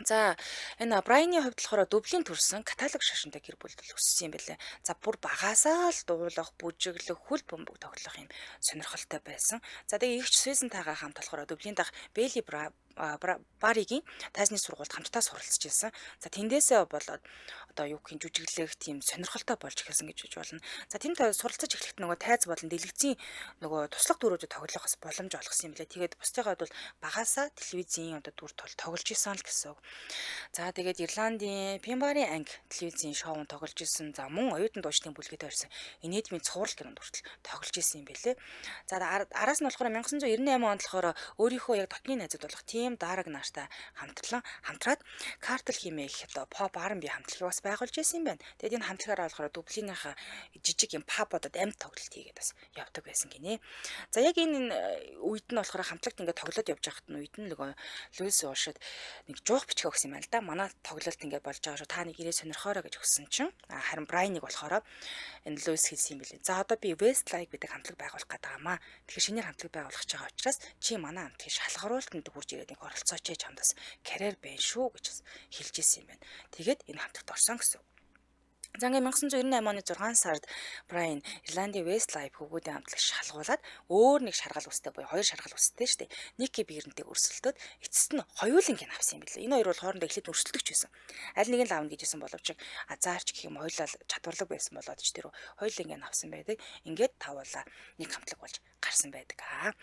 За энэ Брайны хувьд болохоор Дублин төрсэн каталог шашинтай гэр бүл өссөн юм байлээ. За бүр багасаа л дуулах, бүжиглэх, хөл бөмбөг тоглох юм сонирхолтой байсан. За тэгээ ихч Свисентайгаа хамт болохоор Дублин дахь Бэли Баригийн тайзны сургуульд хамтдаа суралцж ирсэн. За тэндээсээ болоод одоо юу гэх юм жүжиглэх тийм сонирхолтой болж эхэлсэн гэж болно. За тэнд суралцж эхлэхэд нөгөө тайз болон дэлгэцийн нөгөө туслах дүрүүдэд тоглох бас боломж олгосон юм лээ. Тэгээд бусдыгаа бол багасаа телевизийн одоо дүр тоглож исэн л гэсэн. За тэгээд Ирландын Пимбарын анги телевизийн шоунд тоглож исэн. За мөн оюутан дуучдын бүлгээд ирсэн. Инээдмийн цуврал гэранд хүртэл тоглож исэн юм байлээ. За араас нь болохоор 1998 онд болохоор өөрийнхөө яг дотны найзууд болох Тим Дараг нартай хамтраад Картл хэмээх одоо pop R&B хамтлагийг бас байгуулж исэн юм байна. Тэгээд энэ хамтлагаараа болохоор Дублинийнхаа жижиг юм pop-одод амьд тоглолт хийгээд бас явдаг байсан гинэ. За яг энэ үед нь болохоор хамтлагт ингээд тоглоод явж байхад нь үед нь нөгөө Луис уушид нэг жуух бичгээ өгсөн юм байна л да. Манай тоглолт ингээд болж байгаа шүү. Та нэг ирээ сонирхоорой гэж өгсөн чинь харин Брайныг болохоор энэ Луис хэлсэн юм билээ. За одоо би Westlife гэдэг хамтлаг байгуулах гэдэг юмаа. Тэгэхээр шинээр хамтлаг байгуулах гэж байгаа учраас чи манай хамтлагийн шалгаруултанд хурж ирээд нэг оролцооч чамдас карьер байна шүү гэж хэлж ирсэн юм байна. Тэгээд энэ хамтлагт орсон гэсэн. За ингээм 1998 оны 6 сард Брайан Ирландын Westlife хөвгүүдийн хамтлаг шалгуулад өөр нэг шаргал үстэй буюу хоёр шаргал үстэй шүү дээ. Ники Бирнтэй өрсөлдөд эцэст нь хоёуланг нь авсан юм билээ. Энэ хоёр бол хоорондоо эхлээд өрсөлдөгч байсан. Аль нэг нь лавна гэжсэн боловч азаарч гэх юм хоёулаа чадварлаг байсан болоод ч тэр хоёуланг нь авсан байдаг. Ингээд тавуулаа нэг хамтлаг болж гарсан байдаг аа.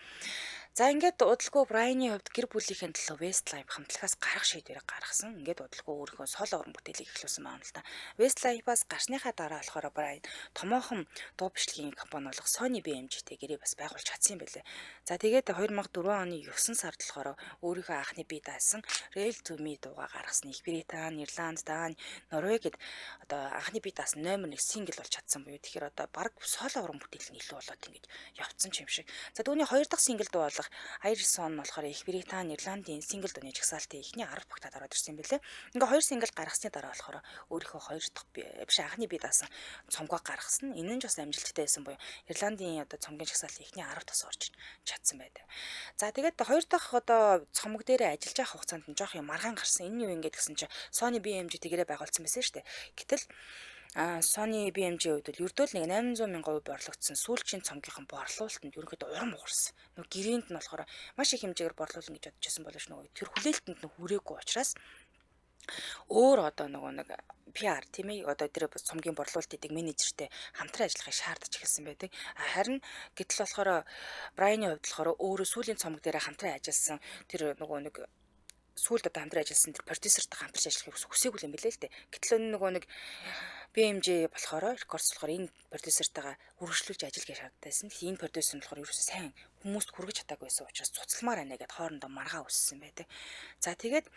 За ингээд удалгүй Брайны хувьд гэр бүлийнхэн төлөө Westlife хамтлагаас гарах шийдвэрийг гаргасан. Ингээд удалгүй өөрийнхөө соло уран бүтээлийг эхлүүлсэн байна л да. Westlife-аас гарсныхаа дараа болохоор Брайан томоохон дуу бичлэгийн компани болох Sony BMG-тэй гэрээ бас байгуулж чадсан юм байлээ. За тэгээд 2004 оны 9 сард болохоор өөрийнхөө анхны бие даасан Rail to Me дуугаа гаргасан. Их Британи, Ирланд, Дани, Норвегид одоо анхны бие даасан номер 1 сингл болж чадсан буюу тэгэхээр одоо баг соло уран бүтээл нь илүү болоод ингэж явцсан юм шиг. За түүний 2 дахь сингл дуу болох Irish Song болохоор Их Британи, Ирландын сингл дууны жагсаалтын эхний 10 багтаад ороод ирсэн юм билээ. Ингээ 2 сингл гаргасны дараа болохоор өөрийнхөө 2 дахь биш анхны бие даасан цомгоо гаргасан. Энэ нь ч бас амжилттай байсан буюу Ирландын одоо цомгийн жагсаалтын эхний 10 тас орж чадсан байдаг. За тэгээд 2 дахь одоо цомог дээр ажиллаж байгаа хугацаанд нь жоох юм маргаан гарсан. Энэ юу ингээд гэсэн чинь Sony BMG тэгэрэ байгуулсан байсан шүү дээ. Гэтэл Sony BMG-ийн хувьд бол ердөө л нэг 800 мянган хувь борлогдсон сүүлчийн цомгийнхан борлуулалтанд ерөнхийдөө урам угарсан. Нөгөө гэрээнд нь болохоор маш их хэмжээгээр борлуулна гэж бодчихсон болооч нөгөө тэр хүлээлтэнд нь хүрээгүй учраас өөр одоо нөгөө нэг PR тийм ээ одоо тэр цомгийн борлуулалт хийдэг менежертэй хамтран ажиллахыг шаардаж эхэлсэн байдаг. Харин гэтэл болохоор Брайаны хувьд болохоор өөрөө сүүлийн цомог дээр хамтран ажилласан тэр нөгөө нэг сүүлд одоо хамтран ажилласан тэр продюсертэй хамтарч ажиллахыг хүсээгүй юм билээ л дээ. Гэтэл нөгөө нэг BMG болохоор рекордс болохоор энэ продюсертайгаа үргэлжлүүлж ажиллах шаардлагатайсэн. Энэ продюсер нь болохоор ерөөсөө сайн хүмүүст хүргэж чадаагүй байсан учраас цуцалмаар байна гэдээ хоорондоо маргаа үссэн байдаг. За тэгээд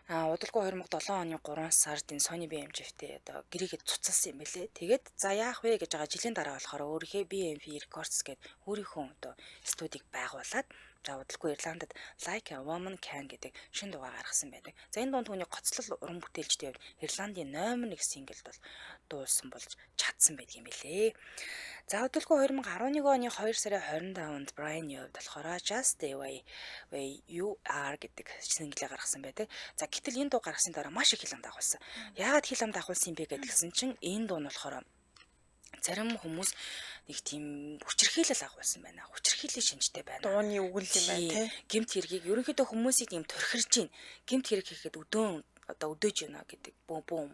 удалгүй 2007 оны 3 сард энэ Sony BMG-тэй одоо гэрээгээ цуцалсан юм билээ. Тэгээд за яах вэ гэж байгаа жилийн дараа болохоор өөрийнхөө BMG Records гэдэг өөрийнхөө одоо студийг байгуулад за удалгүй Ирландд Like a Woman Can гэдэг шинэ дугаар гаргасан байдаг. За энэ дунд түүний гоцлол уран бүтээлчдийн хувьд Ирландын номер 1 синглд бол дуулсан болж чадсан байдаг юм билээ. За удалгүй 2011 оны 2 сарын 25-нд Brian-ийн хувьд болохоор Just the Way You Are гэдэг синглээ гаргасан байдаг. За гэтэл энэ дуу гаргасны дараа маш их хил ам дагуулсан. Яагаад хил ам дагуулсан юм бэ гэдгсэн чинь энэ дуу нь болохоор зарим хүмүүс нэг тийм хүчирхийлэл агуулсан байна. Хүчирхийллийн шинжтэй байна. Дууны үгэл юм байна тий. Гэмт хэргийг ерөнхийдөө хүмүүсийг тийм торхирж гин. Гэмт хэрэг хийхэд өдөөн одоо өдөөж байна гэдэг бүүм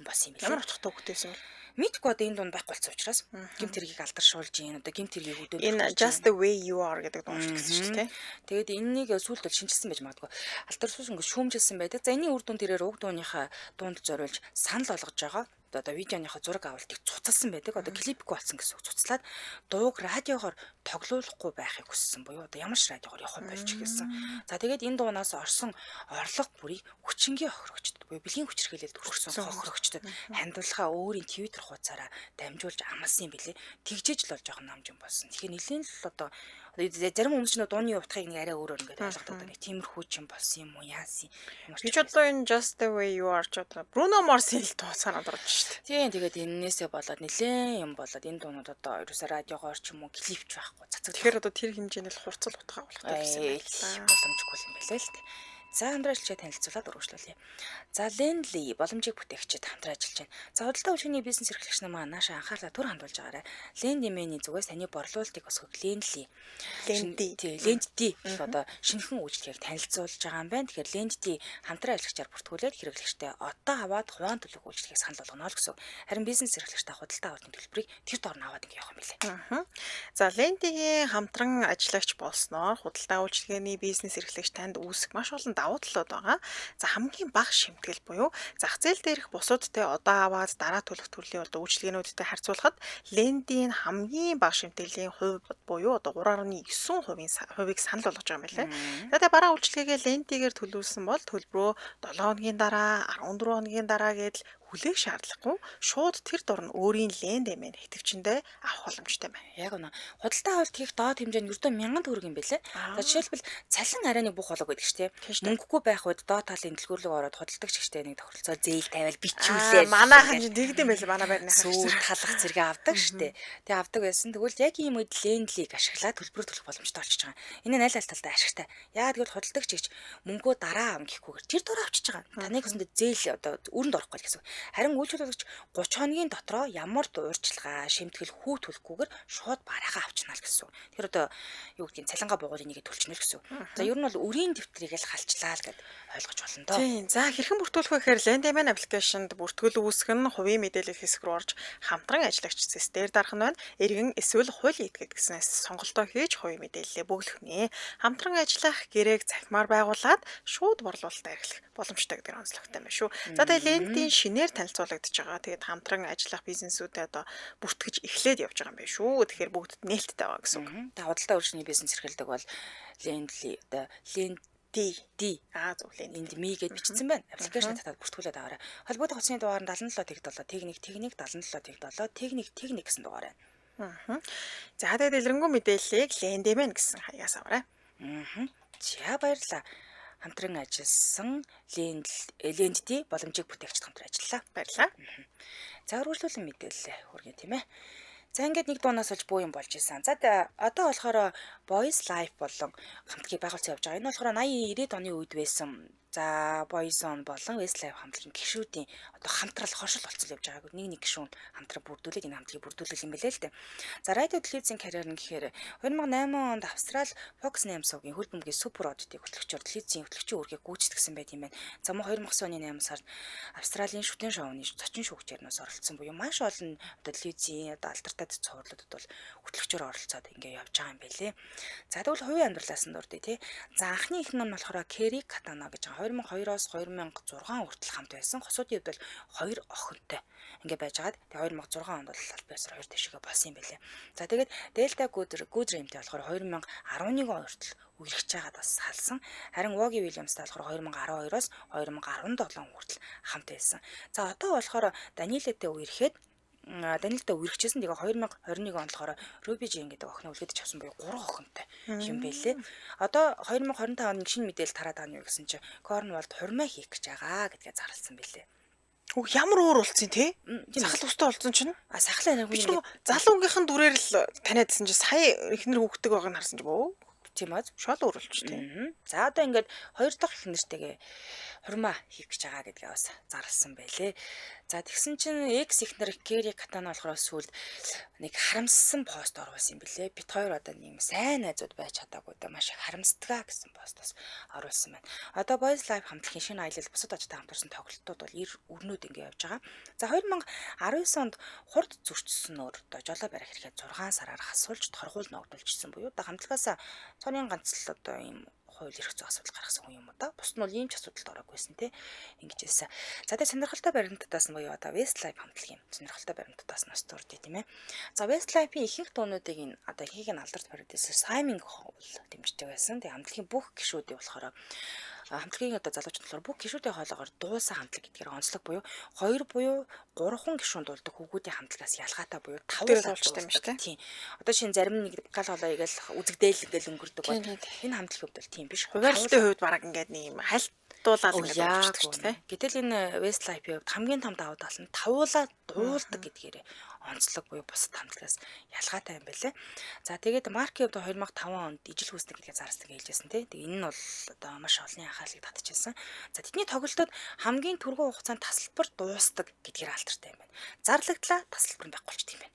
бас юм байна. Ямар утгатай үгтэйсэн бэ? Мэдгүй одоо энэ дунд байхгүй болсон учраас гэмт хэргийг алдаршуулж гин. Одоо гэмт хэргийг өдөөн. Энэ Just the Way You Are гэдэг дуу шүү дээ тий. Тэгээд энэнийг сүүлд бол шинжилсэн байж магадгүй. Алдаршуулсан гэж шүүмжилсэн байдаг. За энэний үр дүн тэрээр уг дууныхаа дуунд зориулж санал болгож байгаа. Одоо видеоныхоо зураг авалтыг цуцалсан байдаг. Одоо клипгүй болсон гэсэн үг. Цуцлаад дууг радиогоор тоглоулахгүй байхыг хүссэн буюу одоо ямар ч радиогоор явах болж гэсэн. За тэгээд энэ дуунаас орсон орлого бүрийг хүчингийн хохирогчдод буюу бэлгийн хүчирхийлэлд өргөсөн хохирогчдод хандуулахаа өөрийн Twitter хуудасаараа дамжуулж амласан юм билээ. Тэгжээж л бол жоохон намж юм болсон. Тэгэхээр нэлээд л одоо зарим хүмүүс ч дууны утгыг нэг арай өөрөөр ингээд ойлгодог. Нэг тиймэрхүү ч юм болсон юм уу яасан юм. Би ч одоо энэ Just the Way You Are ч одоо Bruno Mars-ийн л дуу санаад орж шүү дээ. Тийм тэгээд энээсээ болоод нэлээд юм болоод энэ дуунууд одоо ерөөсөө радиогоор ч юм уу клипч байхгүй цацаг. Тэгэхээр одоо тэр хэмжээний л хурцл утга агуулгатай гэсэн юм байна. Боломжгүй юм байлээ л дээ. За хамтран ажиллаж танилцуулаад урагшлуулъя. За Lendly боломжийг бүтээгчид хамтран ажиллаж байна. За худалдаа үйлчилгээний бизнес эрхлэгч нар маань наашаа анхаарлаа түр хандуулж байгаарай. Lendly-ийн зүгээс таны борлуулалтыг өсгөх Lendly одоо шинэхэн үйлчлэгийг танилцуулж байгаа юм байна. Тэгэхээр Lendly хамтран ажиллагчаар бүртгүүлээд хэрэглэгчтэй одоо аваад хувийн төлөв үйлчлэгийг санал болгоно л гэсэн. Харин бизнес эрхлэгчтэй худалдаа авалтын төлбөрийг тэр доор нь аваад ингэ явах юм билээ. За Lendly-ийн хамтран ажиллагч болсноор худалдаа үйлчилгээний бизнес эрхлэгч танд үүсэх маш олон давуу талууд байгаа. За хамгийн бага шимтгэл буюу зах зээл дээрх бусуудтай одоо аваад дараа төлөх төрлийн үйлчилгээнүүдтэй харьцуулахад Lendly-ийн хамгийн бага шимтгэлийн хувь буюу одоо 3.9%-ийг санал болгож байгаа юм байна лээ. За тэгээ бараа үйлчилгээгээ Lendly-гээр төлөвлөсөн бол төлбөрөө 7 хоногийн дараа, 14 хоногийн дараа гэдэл хүлээх шаардлагагүй шууд тэр дор нь өөрийн лендэмэн хэтвчэндээ авах боломжтой байна. Яг үнэ. Худалдаа авалт хийх доод хэмжээ нь ердөө 1000 төгрөг юм байлээ. За жишээлбэл цалин арай нэг бух болоо гэдэг ч тийм. Мөнгөгүй байх үед доод талын дэлгүүрлэг ороод худалдагч гэртээ нэг тохиролцоо зээл тавиал бичүүлээ. Манайхан ч тэгдэм байлээ манай байрны сүү талах зэрэг авдаг штэ. Тэгээ авдаг байсан. Тэгвэл яг ийм үед Lendly-г ашиглаад төлбөр төлөх боломжтой болчихж байгаа. Энэ нь аль аль талдаа ашигтай. Яагаад гэвэл худалдагч гэж мөнгөө дараа авах гэхгүйгээр тэр дөрөв авчиж байгаа. Таны гэсэндээ зээл одоо өрөнд орохгүй гэсэн. Харин үйлчлүүлэгч 30 хоногийн дотроо ямар уурчилгаа, шимтгэл хүү төлөхгүйгээр шууд бараагаа авчна л гэсэн. Тэр одоо юу гэдгийг цалингаа буугуулын нэгэ төлчихнө л гэсэн. За ер нь бол өрийн дэвтрийг л халчлаа л гэд ойлгож болно доо. Тийм. За хэрхэн бүртгүүлэх вэ гэхээр Lendman аппликейшнд бүртгэл үүсгэх нь хувийн мэдээлэл хэсэг рүү орж хамтран ажиллагч зэс дээр дарах нь байна. Иргэн эсвэл хууль идгээд гэснээс сонголтоо хийж хувийн мэдээлэлээ бөглөх нэ. Хамтран ажиллах гэрээг захимаар байгуулад шууд борлуулалтаа эрхлэх боломжтой гэдгээр онцлогтой байна шүү. За тэгээ Lendly-ийн шинээр танилцуулагдж байгаа. Тэгээд хамтран ажиллах бизнесүүдэд одоо бүртгэж эхлээд явж байгаа юм байна шүү. Тэгэхээр бүгд нээлттэй байгаа гэсэн үг. Та худалдаа үйлчилгээний бизнес эрхэлдэг бол Lendly одоо Lendly Lendme гэж бичсэн байна. Аппликейшн татаад бүртгүүлээд аваарай. Холбоотой хоцны дугаар нь 77 тэг 7 техник 77 тэг 7 техник гэсэн дугаар байна. Аа. За тэгээд илэрэнгүй мэдээллийг Лендэмэн гэсэн хаягаас аваарай. За баярлалаа. Хамтран ажилласан Лендти боломжийг бүтээгчд хамтран ажиллалаа. Баярлалаа. За үргэлжлүүлэн мэдээлэл хүргэе тийм ээ. За ингээд нэг дуунаас олж буу юм болж исэн. За одоо болохоор Boys Life болон хамтлагийг байгуулсан явж байгаа. Энэ болохоор 80 90-ад оны үед байсан. За Boys On болон Westlife хамтлагийн гишүүдийн одоо хамтрал хоршил болцол явж байгааг нэг гишүүн хамтран бүрдүүлээд энэ хамтлагийг бүрдүүлэх юм байлээ л дээ. За радио телевизийн карьер нь гэхээр 2008 онд Австрали Fox 8 сувгийн хөл бөмбөгийн супер оддыг хөтлөгчөөр телевизийн хөтлөгчийн үүргийг гүйцэтгэсэн байт юм байна. За мөн 2009 оны 8 сард Австралийн шүтэн шоуны зочин шүүгчээрнээс оролцсон буюу маш олон одоо телевизийн одоо алдартай цувралуудад бол хөтлөгчөөр оролцоод ингэ явж байгаа юм байлээ. За тэгвэл хувийн амьдралаас нь дурдъя тий. За анхны их ном нь болохоор Кэри Катана гэж 2002-оос 2006 хүртэл хамт байсан. Хосуудын хувьд бол 2 охинтой ингэ байж байгаад тэгээ 2006 онд бол аль биесээр 2 тэшигээ болсон юм байлээ. За тэгээд Delta Goodremтэй болохоор 2011 он хүртэл үерхэж байгаад бас салсан. Харин Wogi Williamsтай болохоор 2012-оос 2017 хүртэл хамт байсан. За одоо болохоор Даниэлэтэй үерхэд Даниэлтэй үерхчихсэн. Тэгээ 2021 онд болохоор Ruby Jane гэдэг охин үлгэж авсан буюу 3 охинтой юм байлээ. Одоо 2025 оны шинэ мэдээлэл тараад байгаа нь юу гэсэн чинь Cornwall хурмаа хийх гэж байгаа гэдгээ зарласан байлээ. Хөө ямар өөр болцсон тий? Сахал устаа болцсон чинь. Сахлаа нэг хүн залуугийнхэн дүрээр л таниадсан чинь сая ихнэр хүүхддэг байгааг нь харсан чинь бөө. Тийм аз шал өөрөлдч тий. За одоо ингээд хоёр дахь их нэртэйгээ хурмаа хийх гэж байгаа гэдгээ бас зарласан байлээ. За тэгсэн чинь X ихнэр Кэри Катана болохоор сүүлд нэг харамссан пост оруулсан юм билээ. Бид хоёр одоо нэг сайн найзууд байж чадаагүй да маш их харамсдгаа гэсэн постоос оруулсан байна. Одоо Boys Life хамтлагийн шинэ аялал бусад ажтай хамтарсан тоглолтууд бол өрнүүд ингээд явж байгаа. За 2019 онд хурд зөрчсөн одоо жолоо барих хэрэгээ 6 сараар хасуулж торгуул ногдуулжсэн буюу одоо хамтлагаас цорын ганц л одоо ийм хууль эрх зүйн асуудал гаргасан хүн юм уу да. Бус нь бол ийм ч асуудалд ороогүй байсан тий. Ингэж хэлсэн. За тэгээ сонирхолтой баримтатаас нь буюу одоо Westlife хамтлагийн сонирхолтой баримтатаас нь дурдъя тийм ээ. За Westlife-ийн ихэнх дуунуудыг энэ одоо ихийг нь алдарт продюсер Simon Cowell дэмждэг байсан. Тэгээ хамтлагийн бүх гишүүдийг болохоор хамтлагийн одоо залуучууд болохоор бүх гишүүдийн хоолоогоор дуусан хамтлаг гэдгээр онцлог буюу 2 буюу 3 гишүүн дуулдаг хүүгүүдийн хамтлагаас ялгаатай буюу 5 дуулдаг юм шүү дээ. Тийм. Одоо шинэ зарим нэг гал хоолой игээл үзэгдээл ингээл өнгөрдөг бол энэ хамтлагийн хувьд бол тийм биш. Хуваарлтын хувьд баг ингээд нэг юм хальтуулаад ингээд болчихдог шүү дээ. Гэтэл энэ Westlife-ийн хувьд хамгийн том давуу тал нь тавуулаа дуулдаг гэдгээр онцлог буюу бусад хамтлагаас ялгаатай юм байлээ. За тэгээд Маркийн хувьд 2005 онд ижил хүүснэ гэдгээ зарсан гэж хэлжсэн тий. Тэгээ энэ нь бол одоо маш олонний анхаарлыг татчихсан. За тэдний тоглолтод хамгийн түргэн хугацаанд тасалбар дуустдаг гэдгээр алдартай юм байна. Зарлагдлаа тасалбар нь байхгүй болчтой юм байна.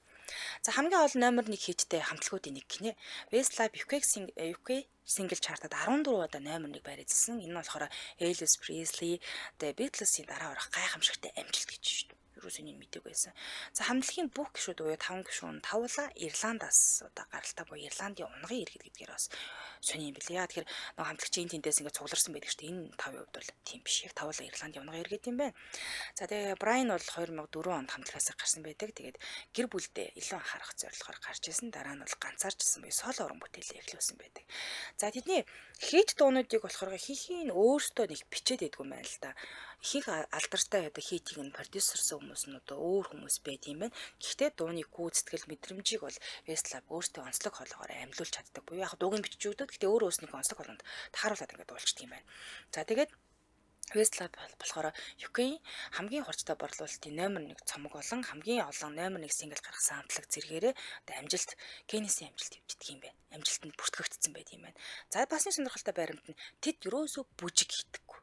За хамгийн олон номер 1 хийдтэй хамтлагуудын нэг гинэ. Westlife UK single chart-ад 14 удаа номер 1 байрлуулсан. Энэ нь болохоор Elvis Presley, The Beatles-ийн дараа орох гайхамшигтай амжилт гэж шүү дээ. Юусны мэдээг байсан. За хамтлагийн бүх гишүүд буюу 5 гишүүн тавуулаа Ирландаас одоо гаралтай буюу Ирландын унгын иргэд гэдгээр бас сони юм билээ. Яа тэгэхээр нэг хамтлагчийн тэндээс ингээд цугларсан байдаг шүү дээ. Энэ 5 хувьд бол тийм биш. Яг тавуулаа Ирландын унгын иргэд юм байна. За тэгээ Брайан бол 2004 онд хамтлагаас гарсан байдаг. Тэгээд гэр бүлдээ илүү анхаарах зорилгоор гарч ирсэн. Дараа нь бол ганцаарчсан буюу соло уран бүтээлээ эхлүүлсэн байдаг. За тэдний хит дуунуудыг болохоор хийхийн өөртөө нэг бичээд идэггүй юм байна л да. Ихийг алдартай одоо хитийг нь продюсерсэн хүмүүс нь одоо өөр хүмүүс байд юм байна. Гэхдээ дууны гүйцэтгэл мэдрэмжийг бол Westlife өөртөө онцлог хоолоогоор амьлуулж чаддаг. Буюу яг дуугийн бичиж өгдөг. Гэхдээ өөр өөрснийхөө онцлог хоолонд тааруулаад ингээд дуулчихдаг юм байна. За тэгээд Westlife болохоор UK хамгийн хурцтай борлуулалтын номер 1 цомог болон хамгийн олон номер 1 сингл гаргасан хамтлаг зэрэгээрээ одоо амжилт Кеннисийн амжилт дэвждэг юм байна. Амжилтанд бүртгэгдсэн байт юм байна. За бас нэг сонирхолтой баримт нь тэд ерөөсөө бүжиг хийдэггүй.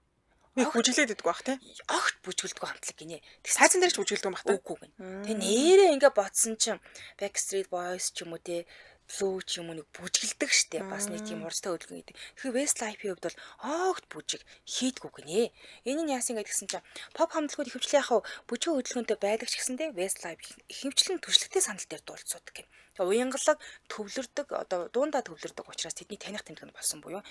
Нэг бүжиглээд идэх байх тий. Огт бүжгэлдэг хамтлаг гинэ. Сайзан дээр ч бүжгэлдэг байх та. Үгүй гин. Тэгээ нэрээ ингээ бодсон чинь Backstreet Boys ч юм уу тий Blue ч юм уу нэг бүжгэлдэг штэ. Бас нэг тийм урстай хөдөлгөөн гэдэг. Тэгэхээр Westlife-ийн хувьд бол огт бүжиг хийдгүү гинэ. Энэ нь яасан гэдгсэн чинь pop хамтлагууд ихэвчлэн яг бүжиг хөдөлгөөнтэй байдаг ч гэсэндээ Westlife ихэвчлэн туршлагатай санал дээр дуулцдаг юм. Тэгээ уянгалаг төвлөрдөг одоо дуундаа төвлөрдөг учраас тэдний таних тэмдэг нь болсон буюу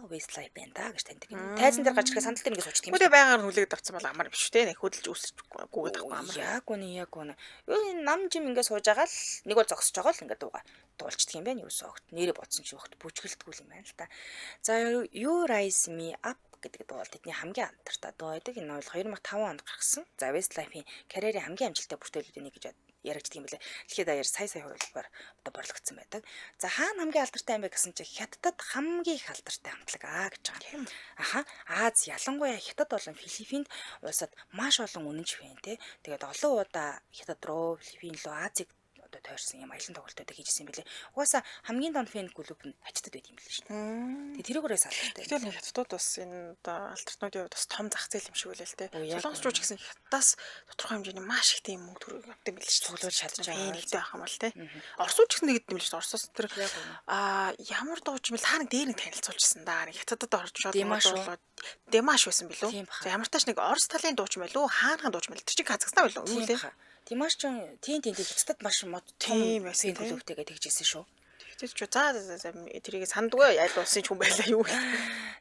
Westlife байна да гэж таньдаг юм. Тайзан дээр гарч ирэх сандал дээр ингэ суучдаг юм. Үгүй байгаар хүлээгээд авсан бол амар биш үү те. Хөдөлж үүсчихгүй байхгүй амар. Яг үнэ. Юу энэ нам жим ингэ сууж байгаа л нэг бол зогсож байгаа л ингэ дуулцдаг юм байна. Юусоо огт нэрээ бодсон ч огт бүжгэлдэггүй юм байна л та. За You Rise Me Up гэдэг дуу бол тэдний хамгийн андартай дуу байдаг. Энэ бол 2005 онд гаргасан. За Westlife-ийн карьерийн хамгийн амжилттай бүтээлүүдийн нэг гэж яригддаг юм билээ. Дэлхийд даяар сая хувилбар одоо борлогдсон байдаг. За хаана хамгийн алдартай юм бэ гэсэн чинь Хятадд хамгийн их алдартай хамтлаг гэж байгаа. Тийм. Аха Аз ялангуяа Хятад болон Филиппинд улсад маш олон үнэнч байна те. Тэгээд олон удаа Хятад руу, Филиппин руу Азийг одоо тойрсон юм аялын тоглолтууд хийжсэн юм билээ. Угаасаа хамгийн дон фэн клуб нь Хятадд байт юм билээ шүү дээ. Тэгээд тэрүүгээрээ салбартай. Гэтэл хятадууд бас энэ одоо алтартнуудын хувьд бас том зах зээл юм шиг үлээл те. Яг Солонгосчууд ч гэсэн хятадаас тодорхой хэмжээний маш их тийм мөнгө төгрөг авдаг юм билээ шүү. Цуглуулж чадчих байгаа. Нэгтэй байх юм бол те. Оросууд ч гэсэн нэгд юм л шүү. Оросоос тэр Яг үнэ. ямар дууч юм бэл та нэг дээр нэг танилцуулчихсан да. Нэг хятадд орж Димаш уу? болоод Димаш байсан билүү? Тийм баха. За ямар тач нэг Орос талын дууч байлуу, хаанхан дууч мэл. Тэр чинь Казахстан байлуу? Тийм Үү лээ. баха. Димаш ч тийм Хятадд маш том Тийм байсан, фэн клубтэйгээ тэгжсэн шүү. Тэр ч за тэрийг сандгүй яйл уусан ч хүн байлаа юу вэ?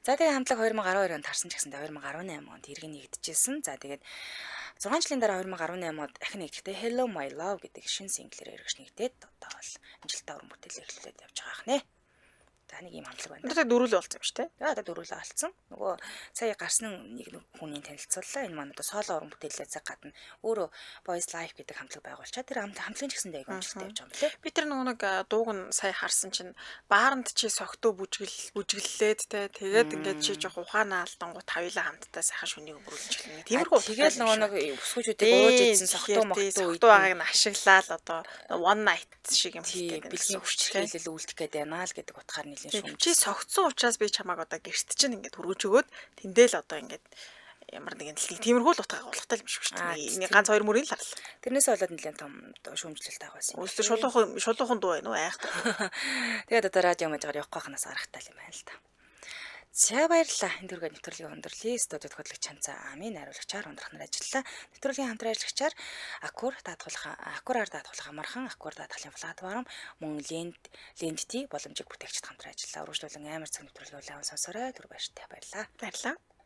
За тэгээ хамтлаг 2012 онд тарсан ч гэсэн 2018 онд иргэн нэгдэжсэн. За тэгээд 6 жилийн дараа 2018 онд дахин нэгдэхдээ Hello My Love гэдэг шинэ синглээр эргэж нэгдээд одоо бол амжилттай уран бүтээлээ эхлүүлээд явж байгаа хнэ. За нэг юм хамтлаг байна. Тэр дөрүлээ болсон юм шүү те. За одоо дөрвөлөө олцсон. Нөгөө сая гарсан нэг хүний танилцууллаа. Энэ маань одоо соло уран бүтээлээс гадна өөрөө Boys Life гэдэг хамтлаг байгуулчаа. Тэр хамтлагийн ч гэсэн дэйг амжилттай явж байгаа юм лээ. Би тэр нэг дууг нь сая харсан чинь бааранд чи согтөө бүжгэллээд те тэгээд ингээд чи жоох ухаанаа алдангууд тавилаа хамтдаа сайхан шүнийг өнгөрүүлж эхэлнэ. Тиймэрхүү тэгэл нөгөө өсгөөжүүдийг ууж идсэн согтуу согтуу байгааг нь ашиглаад одоо one night шиг юм тийм бэлгийн хүчрхийлэл үлдэх гээд байна л гэдэг утгаар нэлийн шүүмж. Чи согтсон учраас би чамааг одоо гэрт чинь ингээд хөргөж өгөөд тэндэл одоо ингээд ямар нэгэн тиймэрхүү л утга агуулгатай юм шиг шүү дээ. Энийг ганц хоёр мөрийн л харлаа. Тэрнээс болоод нэлээд том шүүмжлэлт авах байсан. Өөстө шулуухан дуу байна уу айхтар. Тэгээд одоо радио мажгаар явах байхнаас аргатай юм байна л да. За баярлалаа. Энэ төрөгийн нэвтрүүлгийн өндөрлөлийн студид хөтлөгч Чанцаа Амийн хариулагчаар ундрахнаар ажиллалаа. Нэвтрүүлгийн хамтран ажиллагчаар Аккур даатгуулах амархан, Аккур даатгалын платформ, мөн Лендти боломжийг бүтээгчд хамтран ажиллалаа. Үргэлжлүүлэн амар цаг нэвтрүүлгийн улаан сонсорой. Түр баяртай баярлалаа. Баярлалаа.